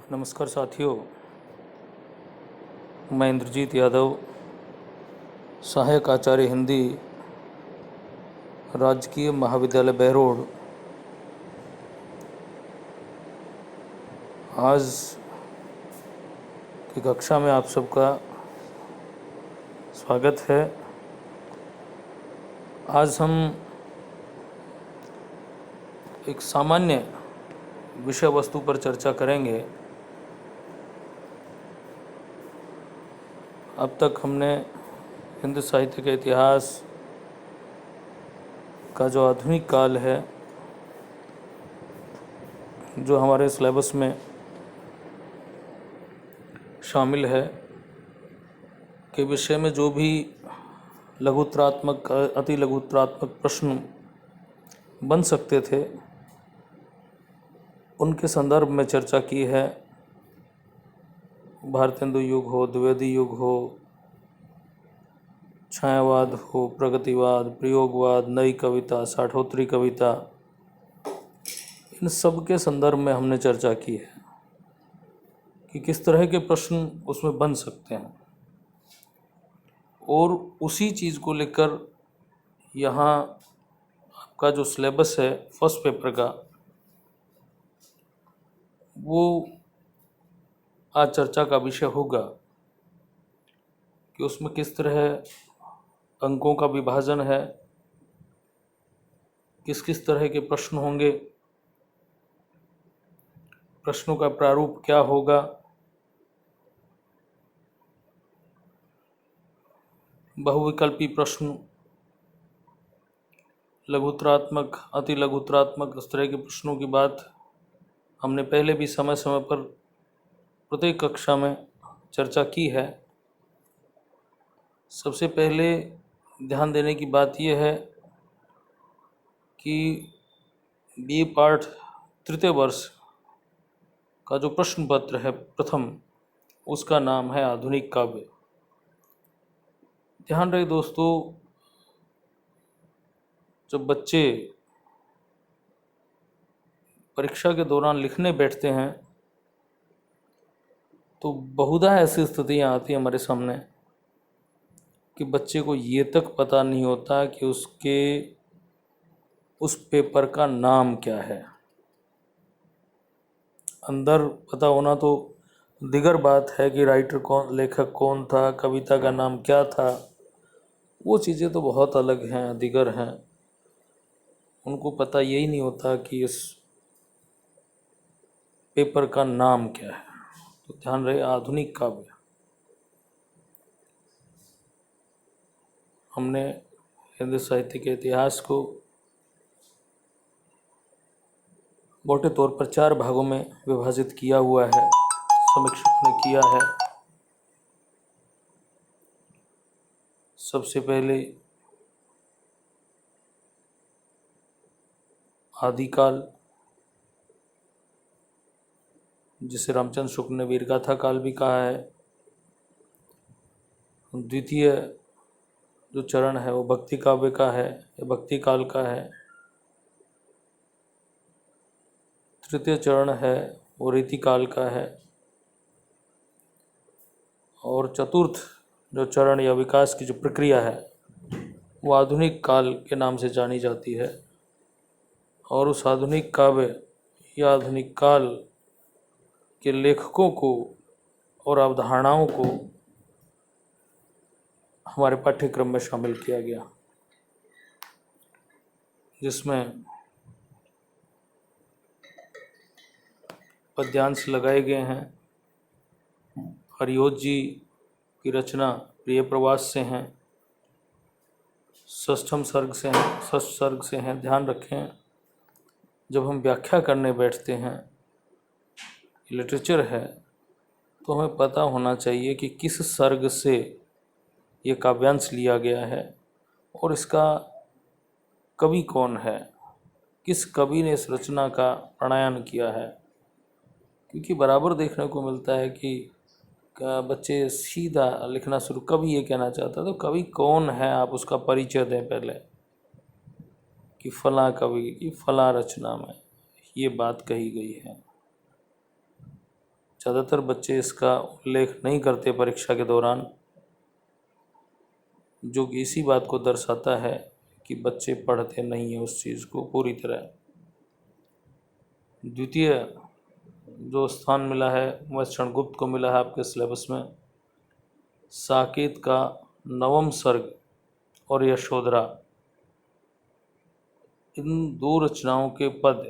नमस्कार साथियों, मैं इंद्रजीत यादव, सहायक आचार्य हिंदी, राजकीय महाविद्यालय बहरोड। आज की कक्षा में आप सबका स्वागत है। आज हम एक सामान्य विषय वस्तु पर चर्चा करेंगे। अब तक हमने हिंदी साहित्य के इतिहास का जो आधुनिक काल है, जो हमारे सिलेबस में शामिल है, के विषय में जो भी लघुतरात्मक, अति लघुतरात्मक प्रश्न बन सकते थे, उनके संदर्भ में चर्चा की है। भारतेंदु युग हो, द्विवेदी युग हो, छायावाद हो, प्रगतिवाद, प्रयोगवाद, नई कविता, साठोत्तरी कविता, इन सब के संदर्भ में हमने चर्चा की है कि किस तरह के प्रश्न उसमें बन सकते हैं। और उसी चीज़ को लेकर यहाँ आपका जो सिलेबस है फर्स्ट पेपर का, वो आज चर्चा का विषय होगा कि उसमें किस तरह अंकों का विभाजन है, किस किस तरह के प्रश्न होंगे, प्रश्नों का प्रारूप क्या होगा, बहुविकल्पी प्रश्न, लघुतरात्मक, अति लघुतरात्मक, इस तरह के प्रश्नों की बात हमने पहले भी समय समय पर प्रत्येक कक्षा में चर्चा की है। सबसे पहले ध्यान देने की बात यह है कि BA पार्ट तृतीय वर्ष का जो प्रश्न पत्र है प्रथम, उसका नाम है आधुनिक काव्य। ध्यान रहे दोस्तों, जब बच्चे परीक्षा के दौरान लिखने बैठते हैं तो बहुधा ऐसी स्थितियाँ आती हैं हमारे सामने कि बच्चे को ये तक पता नहीं होता कि उसके उस पेपर का नाम क्या है। अंदर पता होना तो दिगर बात है कि राइटर कौन, लेखक कौन था, कविता का नाम क्या था, वो चीज़ें तो बहुत अलग हैं, दिगर हैं। उनको पता यही नहीं होता कि इस पेपर का नाम क्या है। तो ध्यान रहे, आधुनिक काव्य। हमने हिंदी साहित्य के इतिहास को मोटे तौर पर 4 भागों में विभाजित किया हुआ है, समीक्षकों ने किया है। सबसे पहले आदिकाल, जिसे रामचंद्र शुक्ल ने वीरगाथा काल भी कहा है। द्वितीय जो चरण है वो भक्ति काव्य का है या भक्ति काल का है। तृतीय चरण है वो रीति काल का है। और चतुर्थ जो चरण या विकास की जो प्रक्रिया है वो आधुनिक काल के नाम से जानी जाती है। और उस आधुनिक काव्य या आधुनिक काल के लेखकों को और अवधारणाओं को हमारे पाठ्यक्रम में शामिल किया गया, जिसमें पद्यांश लगाए गए हैं। हरिओत जी की रचना प्रिय प्रवास से हैं, षष्ठम सर्ग से हैं, षष्ठ सर्ग से हैं। ध्यान रखें, जब हम व्याख्या करने बैठते हैं, लिटरेचर है, तो हमें पता होना चाहिए कि किस सर्ग से ये काव्यांश लिया गया है और इसका कवि कौन है, किस कवि ने इस रचना का प्रणयन किया है। क्योंकि बराबर देखने को मिलता है कि बच्चे सीधा लिखना शुरू, कवि ये कहना चाहता है तो कवि कौन है आप उसका परिचय दें पहले, कि फलां कवि की फलां रचना में ये बात कही गई है। ज़्यादातर बच्चे इसका उल्लेख नहीं करते परीक्षा के दौरान, जो कि इसी बात को दर्शाता है कि बच्चे पढ़ते नहीं हैं उस चीज़ को पूरी तरह। द्वितीय जो स्थान मिला है वह क्षणगुप्त को मिला है आपके सिलेबस में। साकेत का नवम सर्ग और यशोधरा, इन दो रचनाओं के पद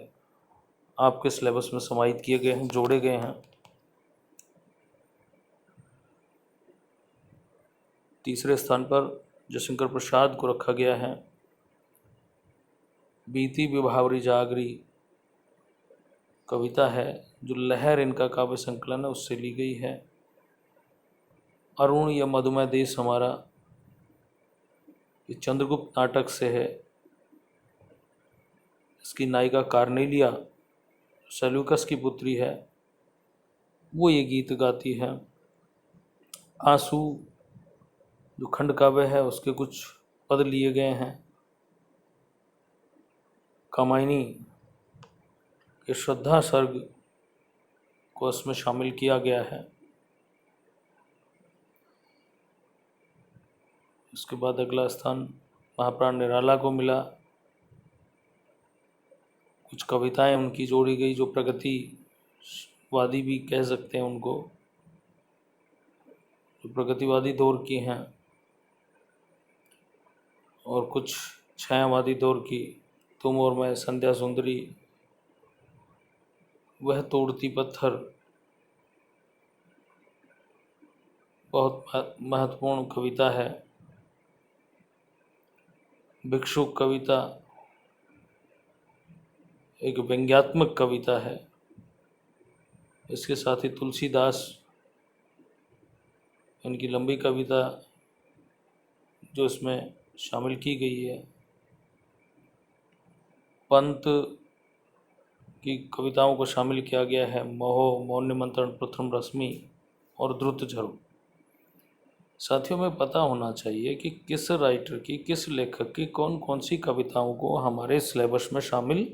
आपके सिलेबस में समाहित किए गए हैं, जोड़े गए हैं। तीसरे स्थान पर जयशंकर प्रसाद को रखा गया है। बीती विभावरी जागरी कविता है जो लहर इनका काव्य संकलन है उससे ली गई है। अरुण या मधुमय देश हमारा, ये चंद्रगुप्त नाटक से है। इसकी नायिका कार्नेलिया सेल्यूकस की पुत्री है, वो ये गीत गाती है। आंसू जो खंड काव्य है उसके कुछ पद लिए गए हैं। कामायनी के श्रद्धा सर्ग को इसमें शामिल किया गया है। उसके बाद अगला स्थान महाप्राण निराला को मिला। कुछ कविताएं उनकी जोड़ी गई जो प्रगतिवादी भी कह सकते हैं उनको, जो प्रगतिवादी दौर की हैं, और कुछ छायावादी दौर की, तुम और मैं, संध्या सुंदरी, वह तोड़ती पत्थर, बहुत महत्वपूर्ण कविता है। भिक्षुक कविता एक व्यंग्यात्मक कविता है। इसके साथ ही तुलसीदास, इनकी लंबी कविता जो इसमें शामिल की गई है। पंत की कविताओं को शामिल किया गया है। मोह, मौन निमंत्रण, प्रथम रश्मि और द्रुत झरो। साथियों में पता होना चाहिए कि किस राइटर की, किस लेखक की कौन कौन सी कविताओं को हमारे सिलेबस में शामिल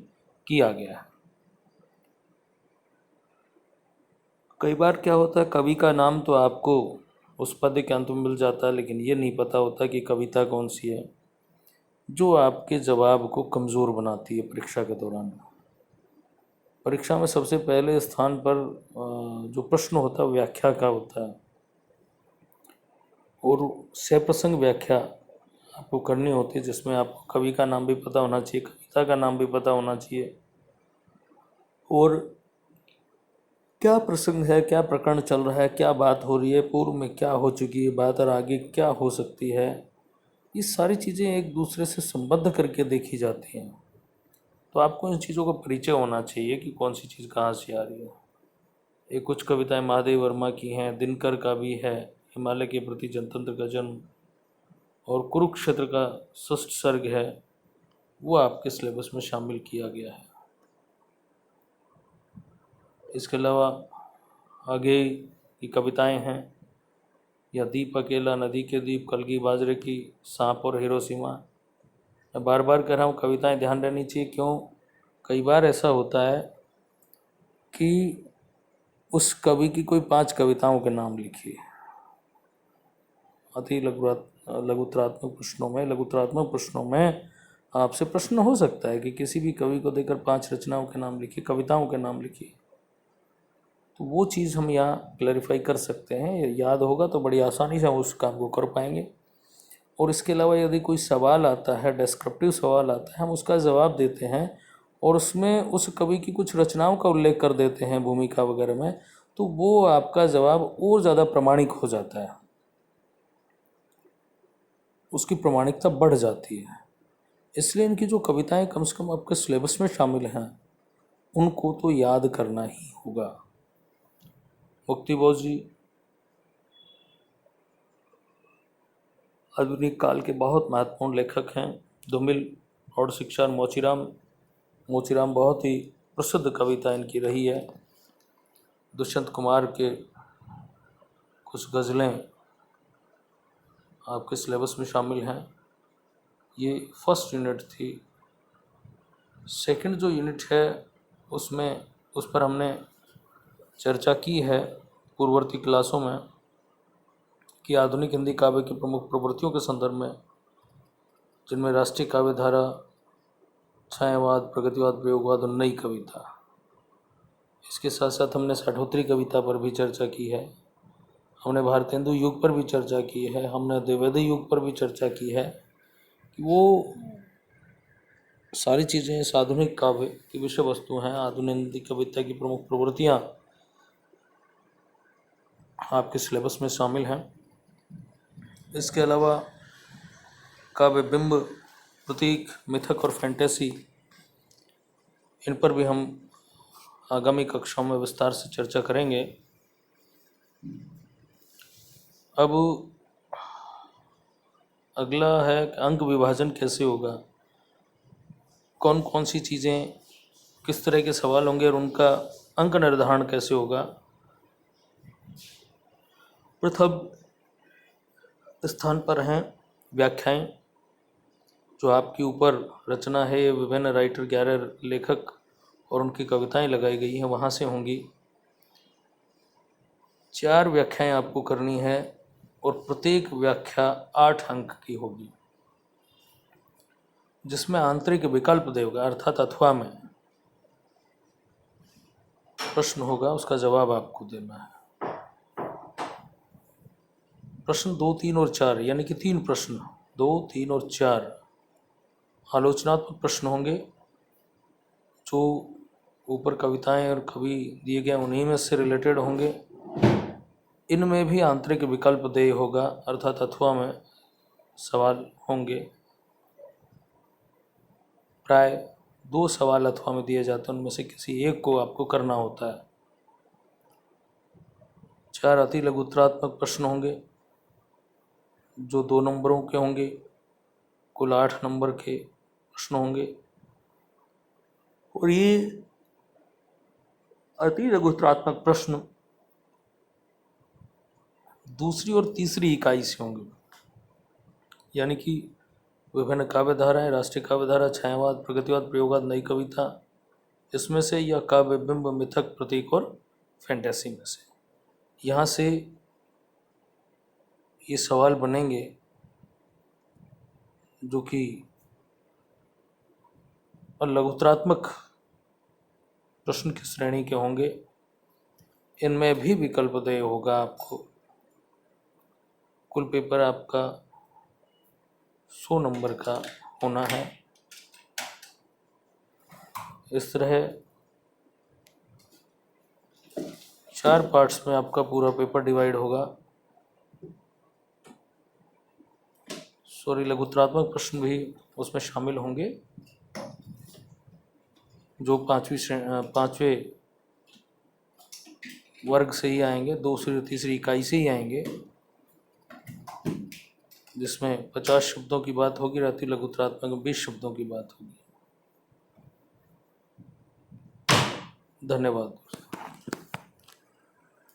किया गया है। कई बार क्या होता है, कवि का नाम तो आपको उस पद के अंत में मिल जाता है, लेकिन ये नहीं पता होता कि कविता कौन सी है, जो आपके जवाब को कमज़ोर बनाती है परीक्षा के दौरान। परीक्षा में सबसे पहले स्थान पर जो प्रश्न होता है व्याख्या का होता है, और सप्रसंग व्याख्या आपको करनी होती है, जिसमें आपको कवि का नाम भी पता होना चाहिए, कविता का नाम भी पता होना चाहिए, और क्या प्रसंग है, क्या प्रकरण चल रहा है, क्या बात हो रही है, पूर्व में क्या हो चुकी है बात और आगे क्या हो सकती है। ये सारी चीज़ें एक दूसरे से संबद्ध करके देखी जाती हैं। तो आपको इन चीज़ों का परिचय होना चाहिए कि कौन सी चीज़ कहाँ से आ रही है। एक कुछ कविताएं महादेव वर्मा की हैं, दिनकर का भी है, हिमालय के प्रति जनतंत्र का जन्म, और कुरुक्षेत्र का षष्ठ सर्ग है, वो आपके सिलेबस में शामिल किया गया है। इसके अलावा आगे की कविताएं हैं, या दीप अकेला, नदी के दीप, कलगी बाजरे की, सांप और हिरोशिमा। मैं बार बार कह रहा हूँ कविताएं ध्यान रहनी चाहिए। क्यों? कई बार ऐसा होता है कि उस कवि की कोई 5 कविताओं के नाम लिखिए। अति लघुतरात्मक प्रश्नों में आपसे प्रश्न हो सकता है कि किसी भी कवि को देकर 5 रचनाओं के नाम लिखिए, कविताओं के नाम लिखिए। तो वो चीज़ हम यहाँ क्लैरिफाई कर सकते हैं, याद होगा तो बड़ी आसानी से हम उस काम को कर पाएंगे। और इसके अलावा यदि कोई सवाल आता है, डिस्क्रिप्टिव सवाल आता है, हम उसका जवाब देते हैं और उसमें उस कवि की कुछ रचनाओं का उल्लेख कर देते हैं भूमिका वगैरह में, तो वो आपका जवाब और ज़्यादा प्रामाणिक हो जाता है, उसकी प्रामाणिकता बढ़ जाती है। इसलिए इनकी जो कविताएं कम से कम आपके सिलेबस में शामिल हैं, उनको तो याद करना ही होगा। मुक्ति बोस जी आधुनिक काल के बहुत महत्वपूर्ण लेखक हैं। धूमिल, प्रौढ़ शिक्षा, मोचीराम बहुत ही प्रसिद्ध कविता इनकी रही है। दुष्यंत कुमार के कुछ गज़लें आपके सिलेबस में शामिल हैं। ये फर्स्ट यूनिट थी। सेकंड जो यूनिट है उसमें, उस पर हमने चर्चा की है पूर्ववर्ती क्लासों में कि आधुनिक हिंदी काव्य की प्रमुख प्रवृत्तियों के संदर्भ में, जिनमें राष्ट्रीय काव्य धारा, छायावाद, प्रगतिवाद, प्रयोगवाद और नई कविता, इसके साथ साथ हमने साठोत्तरी कविता पर भी चर्चा की है, हमने भारतेंदु युग पर भी चर्चा की है, हमने द्विवेदी युग पर भी चर्चा की है कि वो सारी चीज़ें इस आधुनिक काव्य की विषय वस्तु हैं। आधुनिक हिंदी कविता की प्रमुख प्रवृत्तियाँ आपके सिलेबस में शामिल हैं। इसके अलावा काव्य बिंब, प्रतीक, मिथक और फैंटेसी, इन पर भी हम आगामी कक्षाओं में विस्तार से चर्चा करेंगे। अब अगला है अंक विभाजन कैसे होगा, कौन कौन सी चीज़ें, किस तरह के सवाल होंगे और उनका अंक निर्धारण कैसे होगा। प्रथम स्थान पर हैं व्याख्याएं, जो आपके ऊपर रचना है, ये विभिन्न राइटर, 11 लेखक और उनकी कविताएं लगाई गई हैं, वहाँ से होंगी। 4 व्याख्याएं आपको करनी है और प्रत्येक व्याख्या 8 अंक की होगी, जिसमें आंतरिक विकल्प देगा अर्थात अथवा में प्रश्न होगा, उसका जवाब आपको देना है। प्रश्न 2, 3 और 4 यानी कि 3 प्रश्न, 2, 3 और 4 आलोचनात्मक प्रश्न होंगे, जो ऊपर कविताएं और कवि दिए गए उन्हीं में से रिलेटेड होंगे। इनमें भी आंतरिक विकल्प देय होगा अर्थात अथवा में सवाल होंगे। प्राय 2 सवाल अथवा में दिए जाते हैं, उनमें से किसी एक को आपको करना होता है। 4 अति लघुत्तरात्मक प्रश्न होंगे, जो 2 नंबरों के होंगे। कुल 8 नंबर के प्रश्न होंगे और ये अति लघुत्तरात्मक प्रश्न दूसरी और तीसरी इकाई से होंगे, यानी कि विभिन्न काव्य धाराएं, राष्ट्रीय काव्य धारा, छायावाद, प्रगतिवाद, प्रयोगवाद, नई कविता, इसमें से, या काव्य बिंब, मिथक, प्रतीक और फैंटेसी में से। यहाँ से ये सवाल बनेंगे जो कि लघुत्तरात्मक प्रश्न की श्रेणी के होंगे। इनमें भी विकल्प देय होगा आपको। कुल पेपर आपका 100 नंबर का होना है। इस तरह 4 पार्ट्स में आपका पूरा पेपर डिवाइड होगा। लघुत्तरात्मक प्रश्न भी उसमें शामिल होंगे, जो 5वें वर्ग से ही आएंगे, 2री और तीसरी इकाई से ही आएंगे, जिसमें 50 शब्दों की बात होगी, अति लघुत्तरात्मक में 20 शब्दों की बात होगी। धन्यवाद।